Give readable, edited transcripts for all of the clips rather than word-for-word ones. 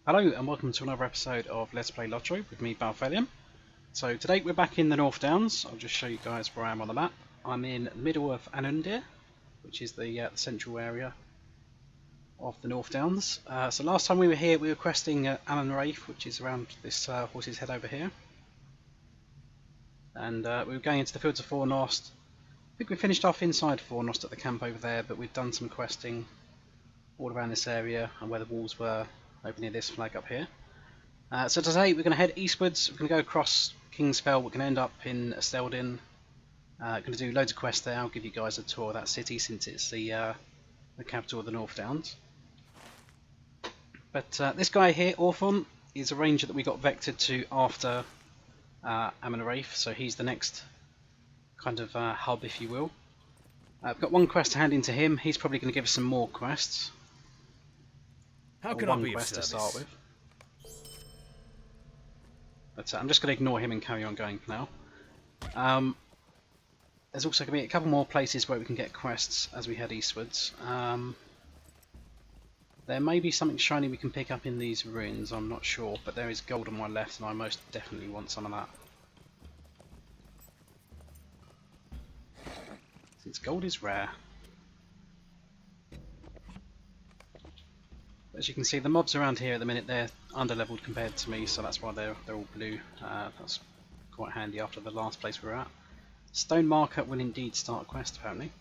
Hello and welcome to another episode of Let's Play LOTRO with me, Balthelion. So today we're back in the North Downs. I'll just show you guys where I am on the map. I'm in the middle of Anundir, which is the central area of the North Downs. So last time we were here we were questing Alan Rafe, which is around this horse's head over here. And we were going into the fields of Fornost. I think we finished off inside Fornost at the camp over there, but we've done some questing all around this area and where the walls were over near this flag up here. So today we're going to head eastwards. We're going to go across Kingsfell. We're going to end up in Esteldin. Going to do loads of quests there. I'll give you guys a tour of that city since it's the capital of the North Downs. But this guy here, Orthon, is a ranger that we got vectored to after Amon Rafe, so he's the next kind of hub, if you will. I've got one quest to hand in to him. He's probably going to give us some more quests. How can I be of quest to service? start with. But I'm just going to ignore him and carry on going for now. There's also going to be a couple more places where we can get quests as we head eastwards. There may be something shiny we can pick up in these ruins, I'm not sure, but there is gold on my left and I most definitely want some of that. Since gold is rare. As you can see, the mobs around here at the minute, they're under-leveled compared to me, so that's why they're all blue. That's quite handy after the last place we were at. Stone marker will indeed start a quest, apparently.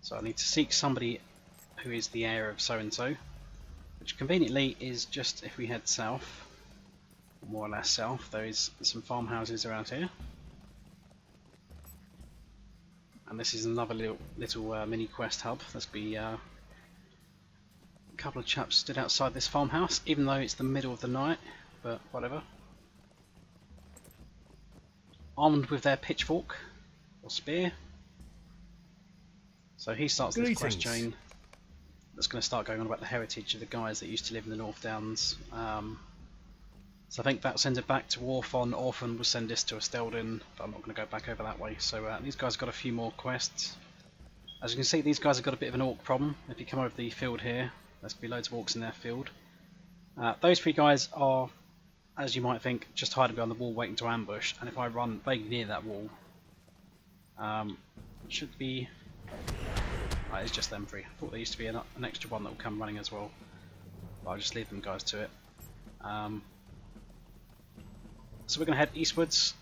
So I need to seek somebody who is the heir of so-and-so, which conveniently is just if we head south, more or less south. There is some farmhouses around here. And this is another little mini quest hub. There's be a couple of chaps stood outside this farmhouse, even though it's the middle of the night, but whatever. Armed with their pitchfork or spear. So he starts this quest chain that's going to start going on about the heritage of the guys that used to live in the North Downs. So I think that sends it back to Orthon. Orthon will send this to Esteldin, but I'm not going to go back over that way. So these guys have got a few more quests. As you can see, these guys have got a bit of an orc problem. If you come over the field here, there's going to be loads of orcs in their field. Those three guys are, as you might think, just hiding behind the wall waiting to ambush. And if I run vaguely near that wall, it should be... it's just them three. I thought there used to be an extra one that will come running as well. But I'll just leave them guys to it. So we're going to head eastwards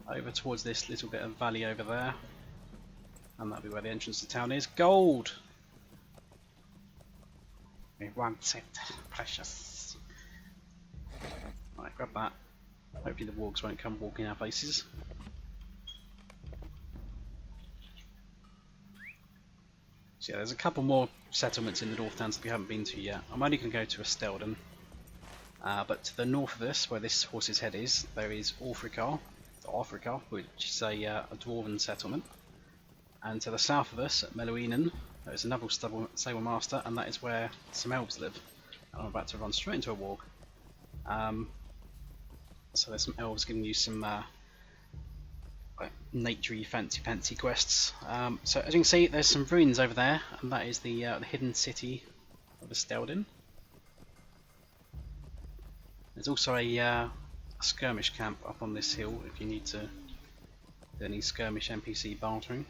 over towards this little bit of valley over there, and that'll be where the entrance to town is. Gold! We want it, precious. Right, grab that. Hopefully the wargs won't come walking our faces. So yeah, there's a couple more settlements in the North Downs that we haven't been to yet. I'm only going to go to Esteldin. But to the north of us, where this horse's head is, there is Orfrikar, which is a dwarven settlement. And to the south of us, at Meluinen, there is another stable master, and that is where some elves live. And I'm about to run straight into a warg. So there's some elves giving you some naturey fancy quests. So as you can see, there's some ruins over there, and that is the hidden city of Esteldin. There's also a skirmish camp up on this hill if you need to do any skirmish NPC bartering.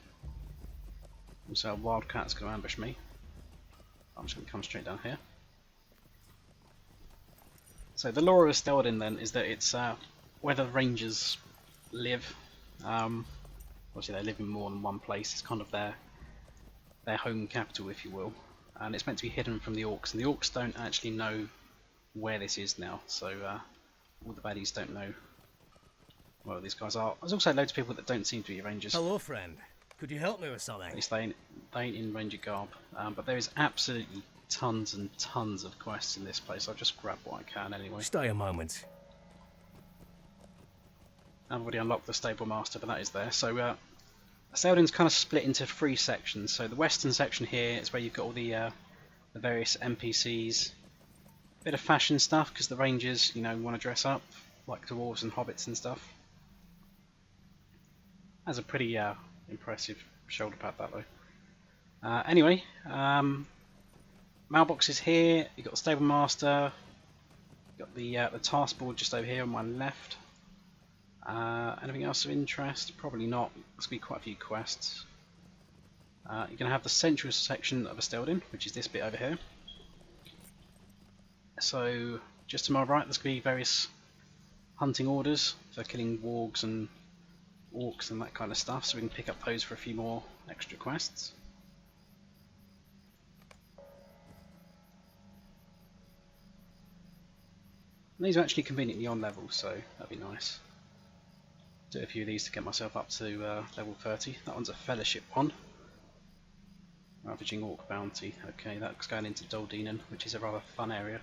Also a wildcat's going to ambush me. I'm just going to come straight down here. So the lore of Esteldin then is that it's where the Rangers live. Obviously they live in more than one place. It's kind of their home capital, if you will. And it's meant to be hidden from the orcs, and the orcs don't actually know where this is now, so all the baddies don't know where these guys are. There's also loads of people that don't seem to be rangers. Hello, friend. Could you help me with something? At least they ain't in ranger garb. But there is absolutely tons and tons of quests in this place. I'll just grab what I can anyway. Stay a moment. I've already unlocked the stable master, but that is there. So Esteldin's kind of split into three sections. So the western section here is where you've got all the various NPCs. Bit of fashion stuff because the rangers, want to dress up like dwarves and hobbits and stuff. Has a pretty impressive shoulder pad, that though. Anyway, mailbox is here. You've got the stable master. You've got the task board just over here on my left. Anything else of interest? Probably not. There's going to be quite a few quests. You're going to have the central section of Esteldin, which is this bit over here. So, just to my right, there's going to be various hunting orders for killing wargs and orcs and that kind of stuff, so we can pick up those for a few more extra quests. And these are actually conveniently on level, so that'd be nice. Do a few of these to get myself up to level 30. That one's a fellowship one. Ravaging Orc Bounty. Okay, that's going into Dunedain, which is a rather fun area.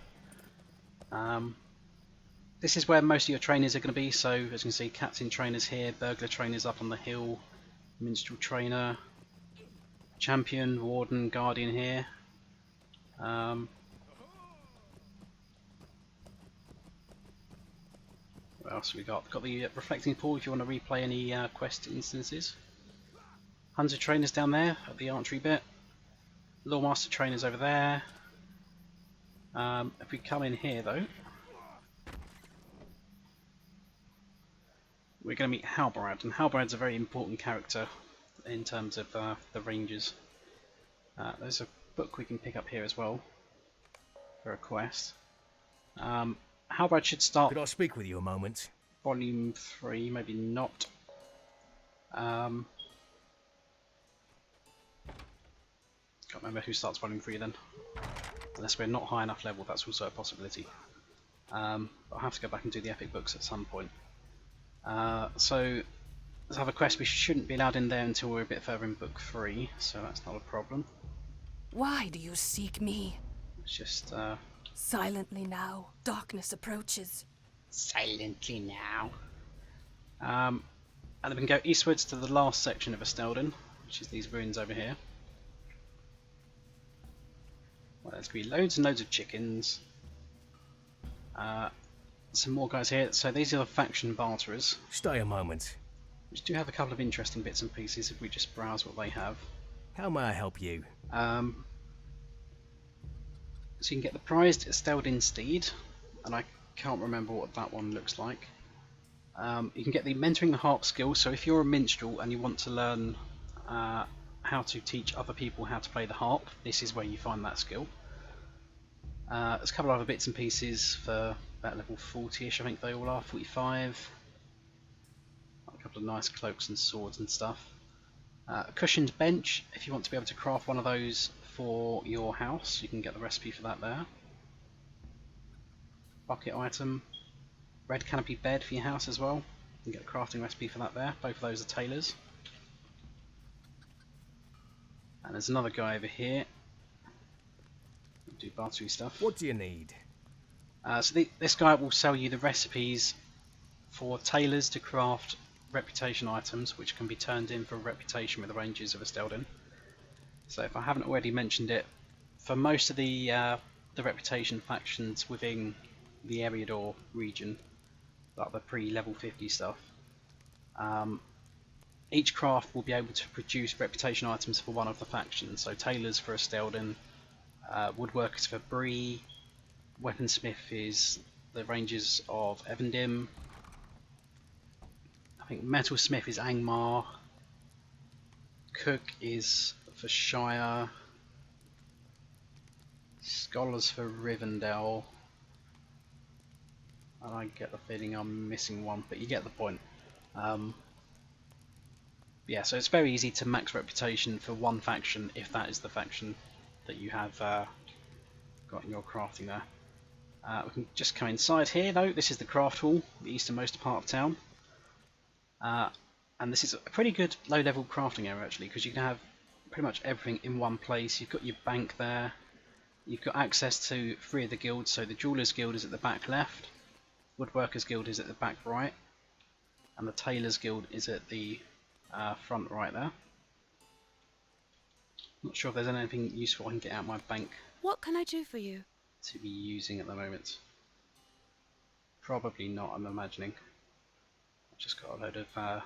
This is where most of your trainers are going to be, so as you can see, Captain Trainers here, Burglar Trainers up on the hill, Minstrel Trainer, Champion, Warden, Guardian here. What else have we got? We've got the Reflecting Pool if you want to replay any quest instances. Hunter Trainers down there at the archery bit. Lawmaster Trainers over there. If we come in here though, we're going to meet Halbarad, and Halbarad's a very important character in terms of the Rangers. There's a book we can pick up here as well for a quest. Halbarad should start. Could I speak with you a moment? Volume 3, maybe not. Can't remember who starts Volume 3 then. Unless we're not high enough level, that's also a possibility. I'll have to go back and do the epic books at some point. So let's have a quest. We shouldn't be allowed in there until we're a bit further in book 3, so that's not a problem. Why do you seek me? It's just Silently now, darkness approaches. silently now. And then we can go eastwards to the last section of Esteldin, which is these ruins over here. Well, there's going to be loads and loads of chickens. Some more guys here. So these are the faction barterers, Stay a moment. which do have a couple of interesting bits and pieces if we just browse what they have. How may I help you? So you can get the prized Esteldin steed, and I can't remember what that one looks like. You can get the mentoring the harp skill, so if you're a minstrel and you want to learn how to teach other people how to play the harp, this is where you find that skill. There's a couple of other bits and pieces for about level 40ish, I think they all are, 45. A couple of nice cloaks and swords and stuff. A cushioned bench, if you want to be able to craft one of those for your house, you can get the recipe for that there. Bucket item. Red canopy bed for your house as well. You can get a crafting recipe for that there. Both of those are tailors. And there's another guy over here. Do bartery stuff. What do you need? This guy will sell you the recipes for tailors to craft reputation items, which can be turned in for reputation with the Rangers of Esteldin. So if I haven't already mentioned it, for most of the reputation factions within the Eriador region, like the pre-level 50 stuff, each craft will be able to produce reputation items for one of the factions. So tailors for Esteldin, woodworkers for Bree, weaponsmith is the Rangers of Evendim, I think metalsmith is Angmar, cook is for Shire, scholars for Rivendell, and I get the feeling I'm missing one, but you get the point. Yeah, so it's very easy to max reputation for one faction if that is the faction that you have got in your crafting there. We can just come inside here though. This is the craft hall, the easternmost part of town. And this is a pretty good low level crafting area actually, because you can have pretty much everything in one place. You've got your bank there, you've got access to 3 of the guilds, so the Jewelers Guild is at the back left, Woodworkers Guild is at the back right, and the Tailors Guild is at the front right there. Not sure if there's anything useful I can get out of my bank What can I do for you? to be using at the moment. Probably not, I'm imagining. I've just got a load of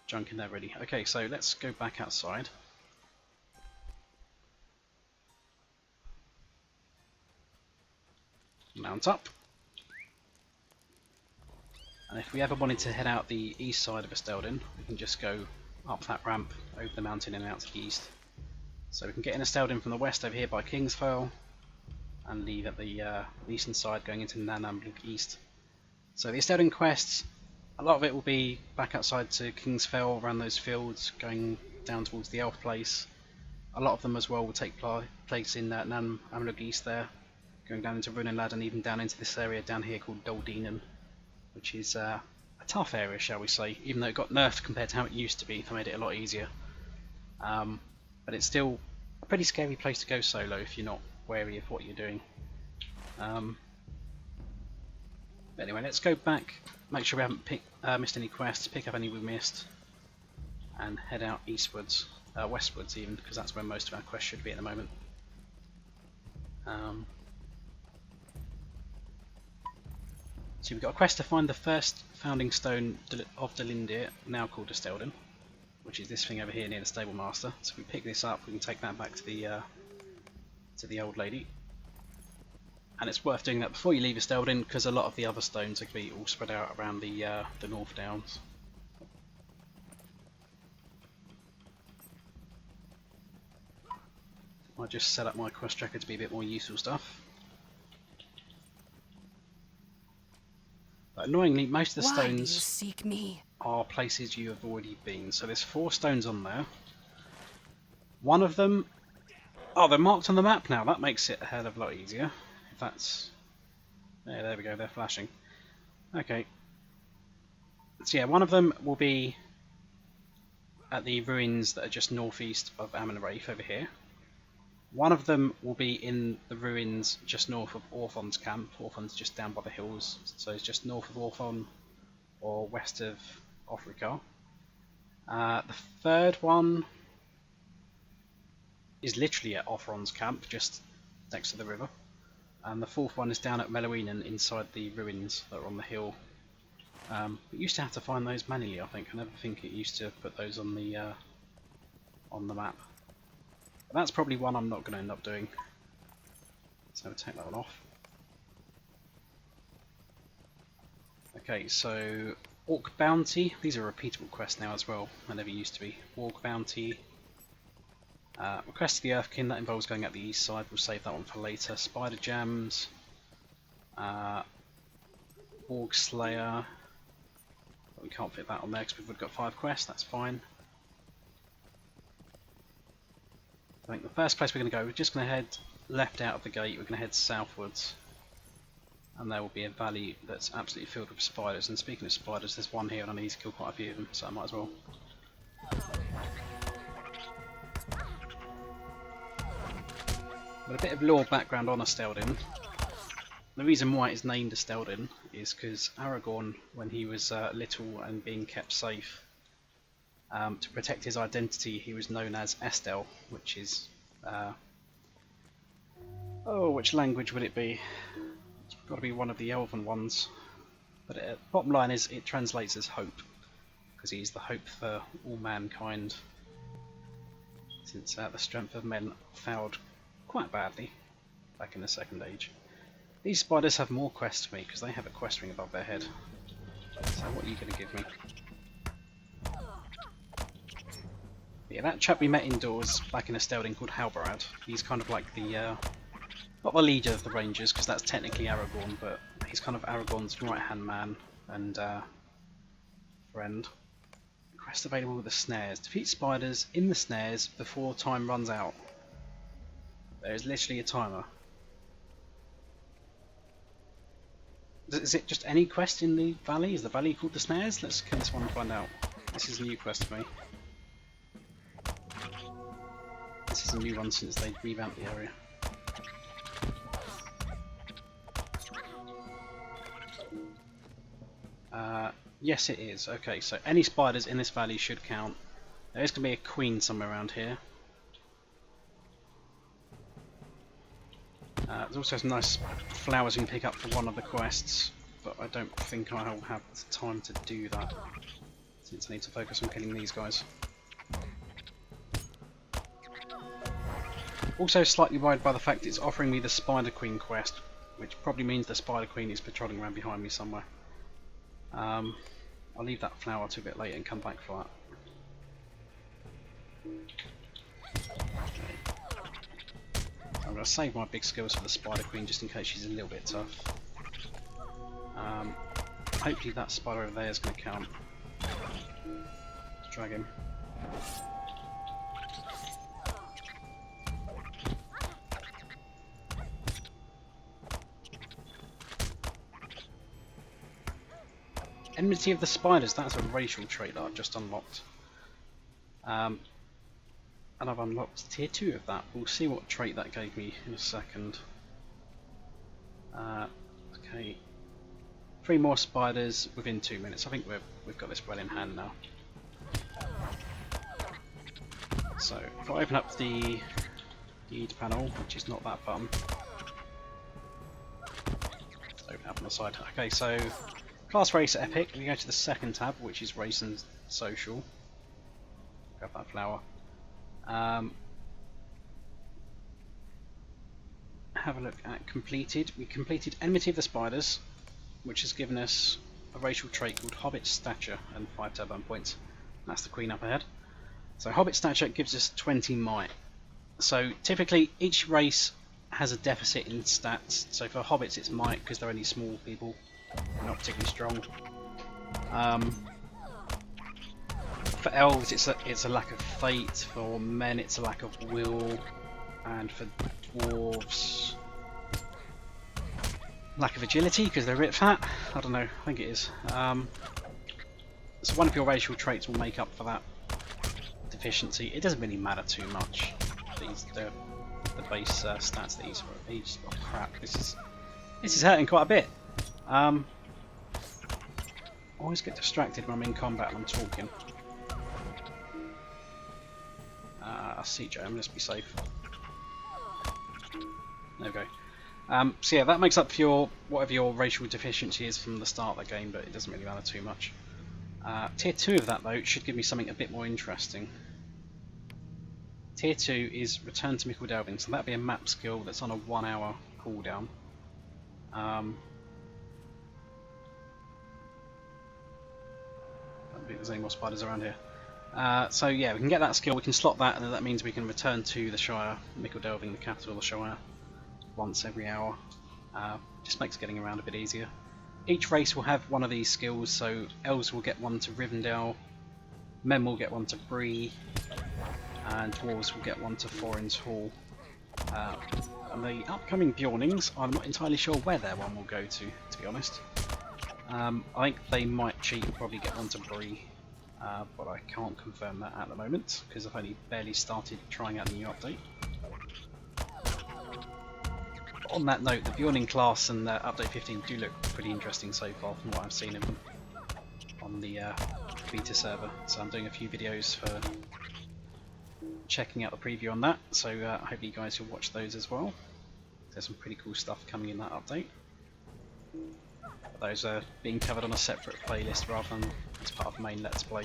junk in there ready. Okay, so let's go back outside. mount up. And if we ever wanted to head out the east side of Esteldin, we can just go up that ramp, over the mountain and out to the east. So we can get in Esteldin from the west over here by Kingsfell, and leave at the eastern side going into Nanambluk East. So the Esteldin quests, a lot of it will be back outside to Kingsfell, around those fields, going down towards the Elf Place. A lot of them as well will take place in Nanambluk East there, going down into Runelad and even down into this area down here called Dunedain, which is a tough area, shall we say, even though it got nerfed compared to how it used to be. They made it a lot easier. But it's still a pretty scary place to go solo if you're not wary of what you're doing. But anyway, let's go back, make sure we haven't missed any quests, pick up any we missed, and head out eastwards, westwards even, because that's where most of our quests should be at the moment. So we've got a quest to find the first founding stone of Delindir, now called Esteldin, which is this thing over here near the Stable Master. So if we pick this up, we can take that back to the old lady. And it's worth doing that before you leave Esteldin, because a lot of the other stones are going to be all spread out around the North Downs. I'll just set up my quest tracker to be a bit more useful stuff. But annoyingly, most of the Why do you stones seek me? are places you have already been. So there's 4 stones on there. One of them... Oh, they're marked on the map now. That makes it a hell of a lot easier. If that's... Yeah, there we go. They're flashing. Okay. So yeah, one of them will be at the ruins that are just northeast of Amon-Raith over here. One of them will be in the ruins just north of Orthon's camp. Orthon's just down by the hills, so it's just north of Orthon or west of Offrikar. The third one is literally at Orthon's camp, just next to the river. And the fourth one is down at Meluinen inside the ruins that are on the hill. We used to have to find those manually, I think. I never think it used to put those on the map. That's probably one I'm not going to end up doing. So we'll take that one off. Okay, so Orc Bounty. These are repeatable quests now as well. They never used to be. Orc Bounty. Request to the Earthkin. That involves going out the east side. We'll save that one for later. Spider Jams. Orc Slayer. But we can't fit that on there because we've got 5 quests. That's fine. I think the first place we're going to go, we're just going to head left out of the gate, we're going to head southwards, and there will be a valley that's absolutely filled with spiders. And speaking of spiders, there's one here and I need to kill quite a few of them, so I might as well. But a bit of lore background on Esteldin. The reason why it's named Esteldin is because Aragorn, when he was little and being kept safe, to protect his identity, he was known as Estel, which is... which language would it be? It's got to be one of the elven ones. But bottom line is, it translates as hope, because he is the hope for all mankind, since the strength of men failed quite badly back in the Second Age. These spiders have more quests for me, because they have a quest ring above their head. So what are you going to give me? Yeah, that chap we met indoors back in Esteldin called Halbarad. He's kind of like the, not the leader of the Rangers, because that's technically Aragorn, but he's kind of Aragorn's right-hand man and friend. Quest available with the snares. Defeat spiders in the snares before time runs out. There is literally a timer. Is it just any quest in the valley? Is the valley called the snares? Let's kill this one and find out. This is a new quest for me. This is a new one since they revamped the area. Yes it is. Okay, so any spiders in this valley should count. There is going to be a queen somewhere around here. There's also some nice flowers we can pick up for one of the quests, but I don't think I'll have the time to do that, since I need to focus on killing these guys. Also slightly worried by the fact it's offering me the Spider Queen quest which probably means the Spider Queen is patrolling around behind me somewhere. I'll leave that flower to a bit later and come back for that. I'm going to save my big skills for the Spider Queen just in case she's a little bit tough. Hopefully that spider over there is going to count. Let's drag him. Enmity of the Spiders, that's a racial trait that I've just unlocked. And I've unlocked tier 2 of that. We'll see what trait that gave me in a second. Okay. 3 more spiders within 2 minutes. I think we've got this well in hand now. So, if I open up the deed panel, which is not that button. Let's open up on the side. Okay, so class race epic. We go to the second tab, which is race and social. Grab that flower. Have a look at completed. We completed Enmity of the Spiders, which has given us a racial trait called Hobbit Stature and 5 turbo points. That's the Queen up ahead. So Hobbit Stature gives us 20 might. So typically each race has a deficit in stats. So for hobbits it's might because they're only small people, they're not particularly strong. For elves it's a lack of fate, for men it's a lack of will, and for dwarves lack of agility because they're a bit fat. I don't know, I think it is. So one of your racial traits will make up for that deficiency. It doesn't really matter too much. The base stats that he's oh crap, this is hurting quite a bit. I always get distracted when I'm in combat and I'm talking. I see Joe, let's be safe. There we go. So yeah, that makes up for your whatever your racial deficiency is from the start of the game, but it doesn't really matter too much. Tier 2 of that though should give me something a bit more interesting. Tier 2 is Return to Mickle Delving, so that'd be a map skill that's on a 1 hour cooldown. I don't think there's any more spiders around here. So yeah, we can get that skill, we can slot that, and that means we can return to the Shire, Mickle Delving, the capital of the Shire, once every hour. Just makes getting around a bit easier. Each race will have one of these skills, so elves will get one to Rivendell, men will get one to Bree, and dwarves will get one to Thorin's Hall. And the upcoming Bjornings, I'm not entirely sure where their one will go to be honest. I think they might cheat and probably get one to Bree, but I can't confirm that at the moment because I've only barely started trying out the new update. On that note, the Bjorning class and update 15 do look pretty interesting so far from what I've seen of them on the beta server, so I'm doing a few videos for checking out the preview on that, so I hope you guys will watch those as well. There's some pretty cool stuff coming in that update. But those are being covered on a separate playlist rather than as part of main Let's Play.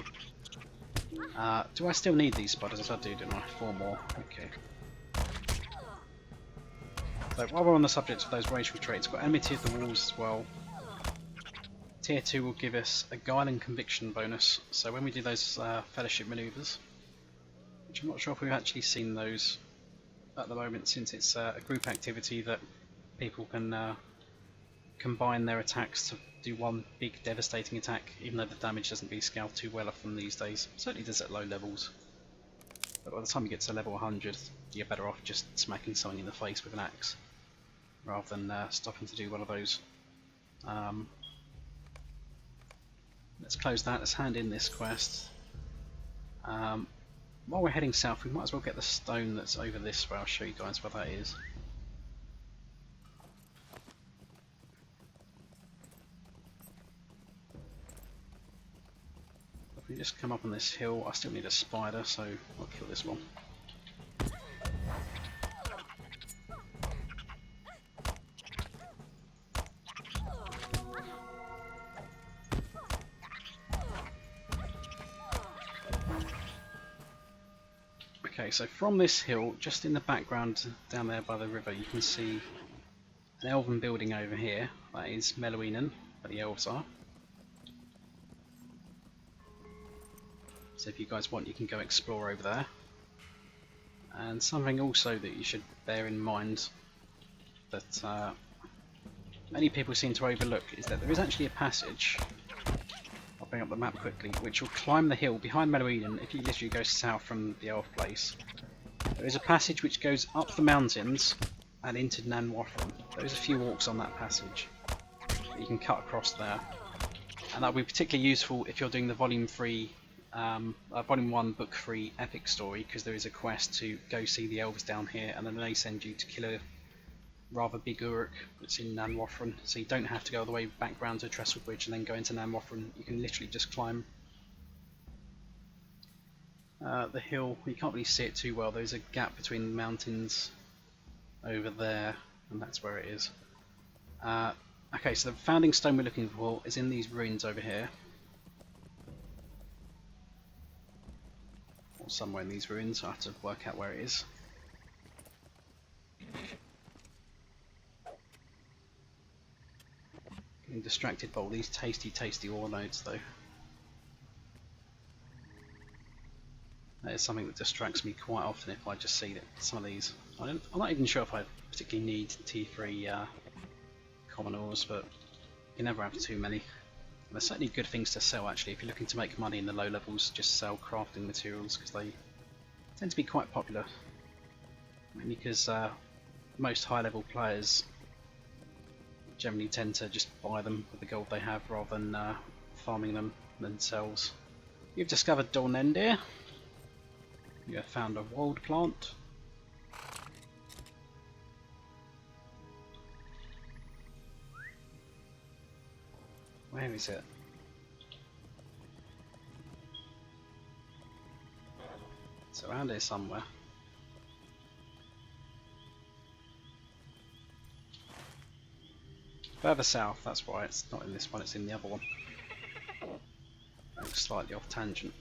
Do I still need these spiders? I do, don't I? 4 more. Okay. So while we're on the subject of those racial traits, we've got Enmity of the Walls as well. Tier 2 will give us a Guile and Conviction bonus, so when we do those Fellowship Manoeuvres, which I'm not sure if we've actually seen those at the moment since it's a group activity that people can combine their attacks to do one big devastating attack, even though the damage doesn't really scale too well off them these days. Certainly does at low levels. But by the time you get to level 100, you're better off just smacking someone in the face with an axe, rather than stopping to do one of those. Let's close that, let's hand in this quest. While we're heading south, we might as well get the stone that's over this way. I'll show you guys where that is. If we just come up on this hill, I still need a spider, so I'll kill this one. Okay, so from this hill, just in the background down there by the river, you can see an elven building over here. That is Laurelin, where the elves are. So if you guys want, you can go explore over there. And something also that you should bear in mind that many people seem to overlook is that there is actually a passage. I'll bring up the map quickly, which will climb the hill behind Laurelin. If you literally go south from the elf place, there is a passage which goes up the mountains and into Nan Waffren. There's a few walks on that passage that you can cut across there, and that will be particularly useful if you're doing the Volume 1 Book 3 epic story, because there is a quest to go see the elves down here, and then they send you to kill a rather big Uruk that's in Nan Waffren, so you don't have to go all the way back round to Trestle Bridge and then go into Nan Waffren. You can literally just climb the hill. You can't really see it too well. There's a gap between the mountains over there, and that's where it is. Okay, so the founding stone we're looking for is in these ruins over here, or somewhere in these ruins. I have to work out where it is. Getting distracted by all these tasty ore nodes though. That is something that distracts me quite often if I just see that some of these. I'm not even sure if I particularly need T3 common ores, but you never have too many. And there's certainly good things to sell actually if you're looking to make money in the low levels. Just sell crafting materials because they tend to be quite popular. Mainly because most high level players generally tend to just buy them with the gold they have rather than farming them themselves. You've discovered Dunedain. You have found a wold plant. Where is it? It's around here somewhere. Further south, that's why it's not in this one, it's in the other one. Going slightly off tangent.